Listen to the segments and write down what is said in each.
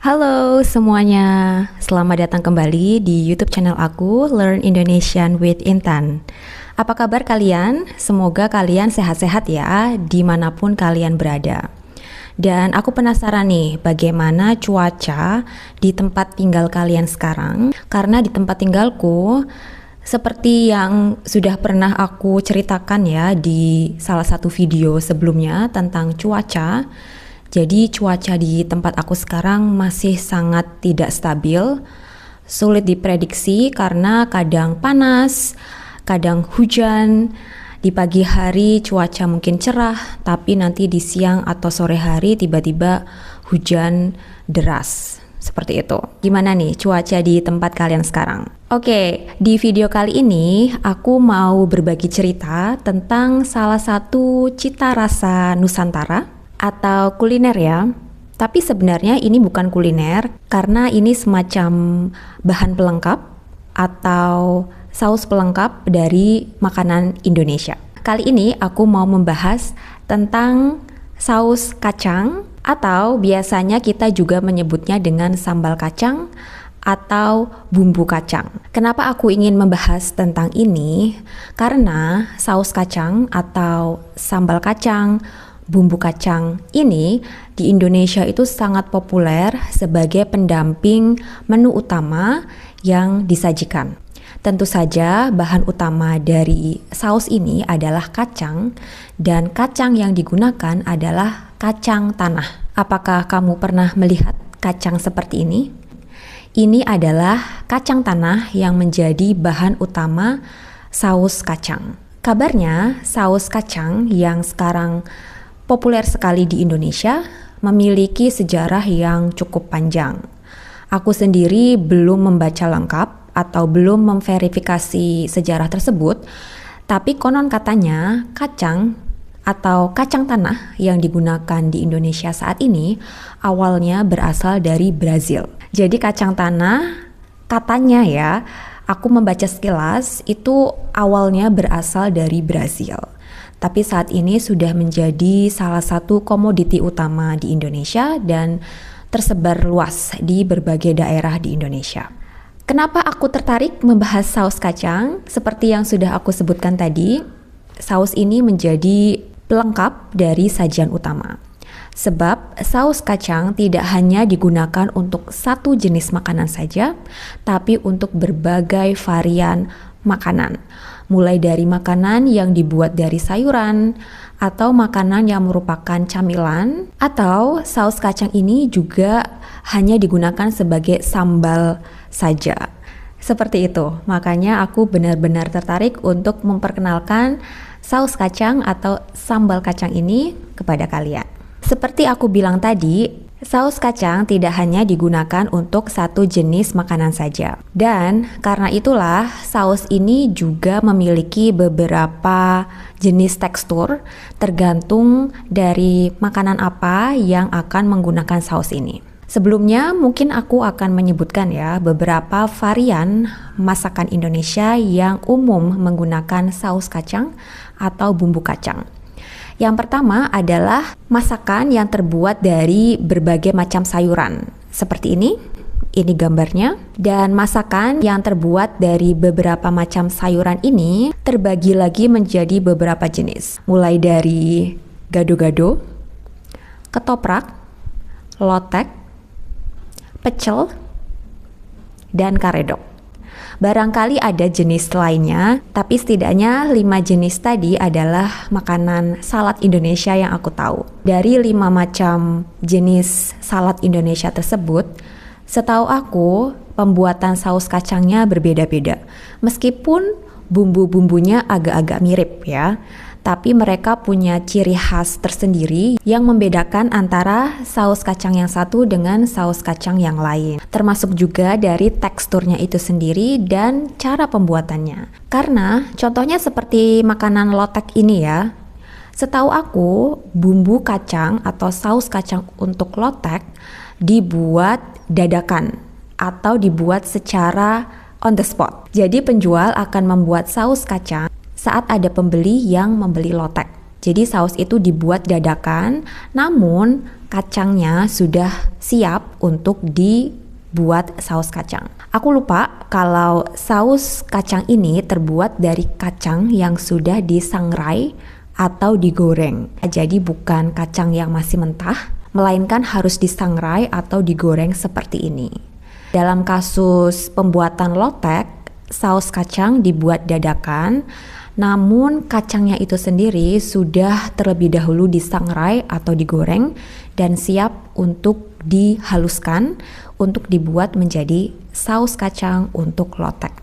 Halo semuanya, selamat datang kembali di YouTube channel aku, Learn Indonesian with Intan. Apa kabar kalian? Semoga kalian sehat-sehat ya, dimanapun kalian berada. Dan aku penasaran nih, bagaimana cuaca di tempat tinggal kalian sekarang? Karena di tempat tinggalku, seperti yang sudah pernah aku ceritakan ya di salah satu video sebelumnya tentang cuaca. Jadi cuaca di tempat aku sekarang masih sangat tidak stabil, sulit diprediksi karena kadang panas, kadang hujan. Di pagi hari cuaca mungkin cerah, tapi nanti di siang atau sore hari tiba-tiba hujan deras. Seperti itu. Gimana nih cuaca di tempat kalian sekarang? Oke, di video kali ini aku mau berbagi cerita tentang salah satu cita rasa Nusantara atau kuliner ya. Tapi sebenarnya ini bukan kuliner karena ini semacam bahan pelengkap atau saus pelengkap dari makanan Indonesia. Kali ini aku mau membahas tentang saus kacang atau biasanya kita juga menyebutnya dengan sambal kacang atau bumbu kacang. Kenapa aku ingin membahas tentang ini? Karena saus kacang atau sambal kacang, bumbu kacang ini di Indonesia itu sangat populer sebagai pendamping menu utama yang disajikan. Tentu saja bahan utama dari saus ini adalah kacang dan kacang yang digunakan adalah kacang tanah. Apakah kamu pernah melihat kacang seperti ini? Ini adalah kacang tanah yang menjadi bahan utama saus kacang. Kabarnya saus kacang yang sekarang populer sekali di Indonesia memiliki sejarah yang cukup panjang. Aku sendiri belum membaca lengkap atau belum memverifikasi sejarah tersebut, tapi konon katanya kacang atau kacang tanah yang digunakan di Indonesia saat ini awalnya berasal dari Brazil. Jadi kacang tanah katanya ya, aku membaca sekilas itu awalnya berasal dari Brazil. Tapi saat ini sudah menjadi salah satu komoditi utama di Indonesia dan tersebar luas di berbagai daerah di Indonesia. Kenapa aku tertarik membahas saus kacang? Seperti yang sudah aku sebutkan tadi, saus ini menjadi pelengkap dari sajian utama. Sebab saus kacang tidak hanya digunakan untuk satu jenis makanan saja, tapi untuk berbagai varian makanan. Mulai dari makanan yang dibuat dari sayuran, atau makanan yang merupakan camilan, atau saus kacang ini juga hanya digunakan sebagai sambal saja. Seperti itu, makanya aku benar-benar tertarik untuk memperkenalkan saus kacang atau sambal kacang ini kepada kalian. Seperti aku bilang tadi, saus kacang tidak hanya digunakan untuk satu jenis makanan saja. Dan karena itulah saus ini juga memiliki beberapa jenis tekstur tergantung dari makanan apa yang akan menggunakan saus ini. Sebelumnya mungkin aku akan menyebutkan ya beberapa varian masakan Indonesia yang umum menggunakan saus kacang atau bumbu kacang. Yang pertama adalah masakan yang terbuat dari berbagai macam sayuran. Seperti ini gambarnya. Dan masakan yang terbuat dari beberapa macam sayuran ini terbagi lagi menjadi beberapa jenis. Mulai dari gado-gado, ketoprak, lotek, pecel, dan karedok. Barangkali ada jenis lainnya, tapi setidaknya 5 jenis tadi adalah makanan salad Indonesia yang aku tahu. Dari 5 macam jenis salad Indonesia tersebut, setahu aku pembuatan saus kacangnya berbeda-beda. Meskipun bumbu-bumbunya agak-agak mirip ya, tapi mereka punya ciri khas tersendiri yang membedakan antara saus kacang yang satu dengan saus kacang yang lain. Termasuk juga dari teksturnya itu sendiri dan cara pembuatannya. Karena contohnya seperti makanan lotek ini ya, setahu aku bumbu kacang atau saus kacang untuk lotek dibuat dadakan atau dibuat secara on the spot. Jadi penjual akan membuat saus kacang saat ada pembeli yang membeli lotek. Jadi saus itu dibuat dadakan, namun kacangnya sudah siap untuk dibuat saus kacang. Aku lupa kalau saus kacang ini terbuat dari kacang yang sudah disangrai atau digoreng. Jadi bukan kacang yang masih mentah, melainkan harus disangrai atau digoreng seperti ini. Dalam kasus pembuatan lotek, saus kacang dibuat dadakan, namun kacangnya itu sendiri sudah terlebih dahulu disangrai atau digoreng dan siap untuk dihaluskan untuk dibuat menjadi saus kacang untuk lotek.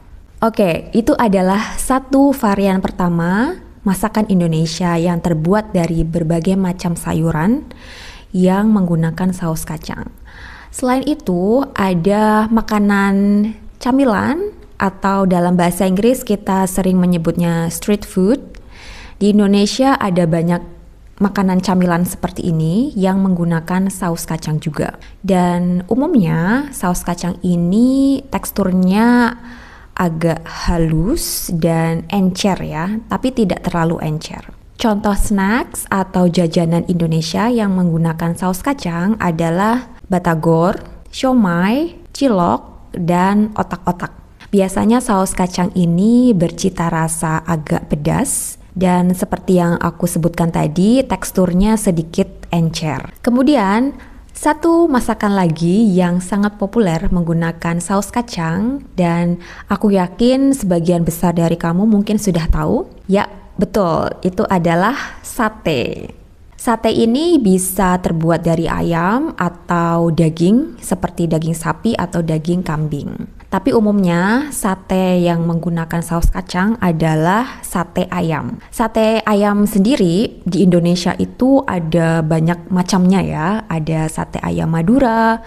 Oke, itu adalah satu varian pertama masakan Indonesia yang terbuat dari berbagai macam sayuran yang menggunakan saus kacang. Selain itu, ada makanan camilan atau dalam bahasa Inggris kita sering menyebutnya street food. Di Indonesia ada banyak makanan camilan seperti ini yang menggunakan saus kacang juga. Dan umumnya saus kacang ini teksturnya agak halus dan encer ya, tapi tidak terlalu encer. Contoh snacks atau jajanan Indonesia yang menggunakan saus kacang adalah batagor, siomay, cilok, dan otak-otak. Biasanya saus kacang ini bercita rasa agak pedas dan seperti yang aku sebutkan tadi, teksturnya sedikit encer. Kemudian, satu masakan lagi yang sangat populer menggunakan saus kacang dan aku yakin sebagian besar dari kamu mungkin sudah tahu. Ya, betul, itu adalah sate. Sate ini bisa terbuat dari ayam atau daging seperti daging sapi atau daging kambing. Tapi umumnya sate yang menggunakan saus kacang adalah sate ayam. Sate ayam sendiri di Indonesia itu ada banyak macamnya ya. Ada sate ayam Madura,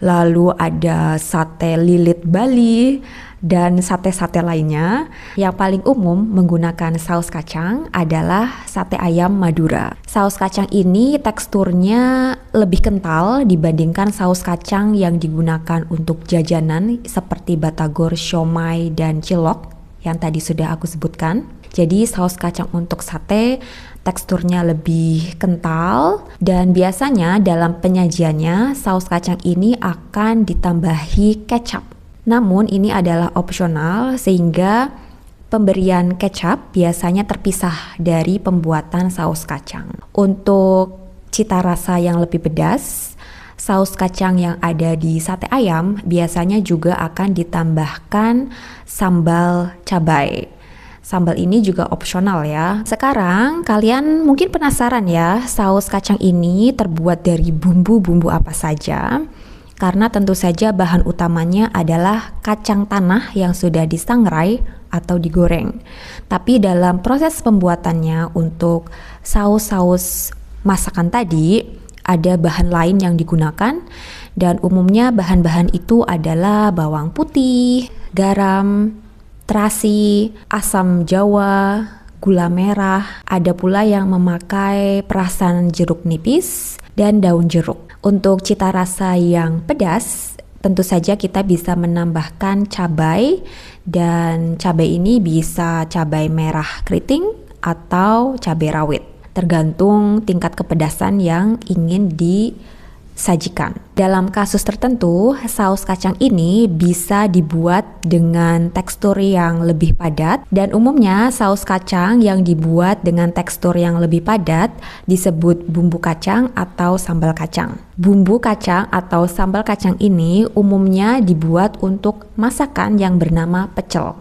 lalu ada sate lilit Bali, dan sate-sate lainnya. Yang paling umum menggunakan saus kacang adalah sate ayam Madura. Saus kacang ini teksturnya lebih kental dibandingkan saus kacang yang digunakan untuk jajanan seperti batagor, siomay, dan cilok yang tadi sudah aku sebutkan. Jadi saus kacang untuk sate teksturnya lebih kental dan biasanya dalam penyajiannya saus kacang ini akan ditambahi kecap. Namun ini adalah opsional sehingga pemberian kecap biasanya terpisah dari pembuatan saus kacang. Untuk cita rasa yang lebih pedas, saus kacang yang ada di sate ayam biasanya juga akan ditambahkan sambal cabai. Sambal ini juga opsional ya. Sekarang kalian mungkin penasaran ya, saus kacang ini terbuat dari bumbu-bumbu apa saja? Karena tentu saja bahan utamanya adalah kacang tanah yang sudah disangrai atau digoreng. Tapi dalam proses pembuatannya untuk saus-saus masakan tadi, ada bahan lain yang digunakan dan umumnya bahan-bahan itu adalah bawang putih, garam, terasi, asam jawa, gula merah, ada pula yang memakai perasan jeruk nipis dan daun jeruk. Untuk cita rasa yang pedas, tentu saja kita bisa menambahkan cabai dan cabai ini bisa cabai merah keriting atau cabai rawit, tergantung tingkat kepedasan yang ingin disajikan. Dalam kasus tertentu, saus kacang ini bisa dibuat dengan tekstur yang lebih padat dan umumnya saus kacang yang dibuat dengan tekstur yang lebih padat disebut bumbu kacang atau sambal kacang. Bumbu kacang atau sambal kacang ini umumnya dibuat untuk masakan yang bernama pecel.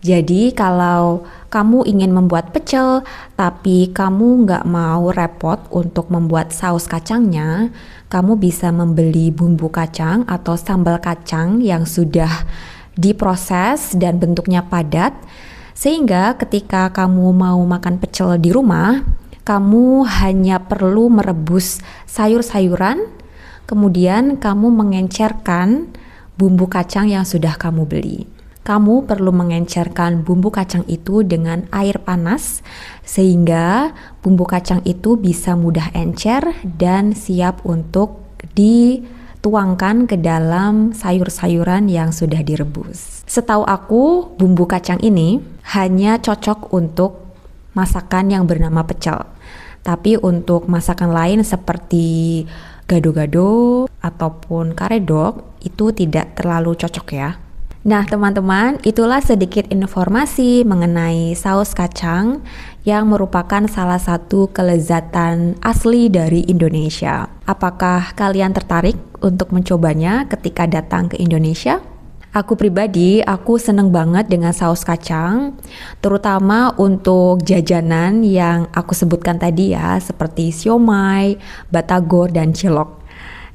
Jadi kalau kamu ingin membuat pecel tapi kamu nggak mau repot untuk membuat saus kacangnya, kamu bisa membeli bumbu kacang atau sambal kacang yang sudah diproses dan bentuknya padat, sehingga ketika kamu mau makan pecel di rumah, kamu hanya perlu merebus sayur-sayuran, kemudian kamu mengencerkan bumbu kacang yang sudah kamu beli. Kamu perlu mengencerkan bumbu kacang itu dengan air panas sehingga bumbu kacang itu bisa mudah encer dan siap untuk dituangkan ke dalam sayur-sayuran yang sudah direbus. Setahu aku, bumbu kacang ini hanya cocok untuk masakan yang bernama pecel. Tapi untuk masakan lain seperti gado-gado ataupun karedok itu tidak terlalu cocok ya. Nah teman-teman, itulah sedikit informasi mengenai saus kacang yang merupakan salah satu kelezatan asli dari Indonesia. Apakah kalian tertarik untuk mencobanya ketika datang ke Indonesia? Aku pribadi, aku seneng banget dengan saus kacang, terutama untuk jajanan yang aku sebutkan tadi ya, seperti siomay, batagor, dan cilok.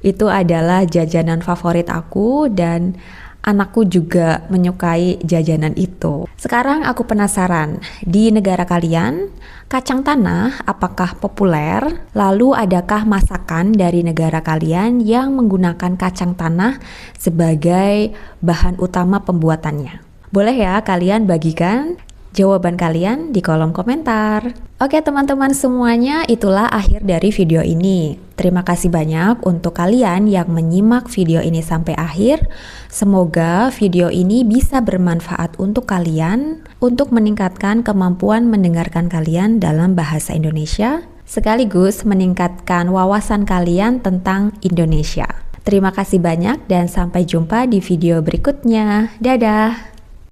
Itu adalah jajanan favorit aku dan anakku juga menyukai jajanan itu. Sekarang aku penasaran, di negara kalian, kacang tanah apakah populer? Lalu adakah masakan dari negara kalian yang menggunakan kacang tanah sebagai bahan utama pembuatannya? Boleh ya kalian bagikan jawaban kalian di kolom komentar. Oke teman-teman semuanya, itulah akhir dari video ini. Terima kasih banyak untuk kalian yang menyimak video ini sampai akhir. Semoga video ini bisa bermanfaat untuk kalian untuk meningkatkan kemampuan mendengarkan kalian dalam bahasa Indonesia, sekaligus meningkatkan wawasan kalian tentang Indonesia. Terima kasih banyak dan sampai jumpa di video berikutnya. Dadah!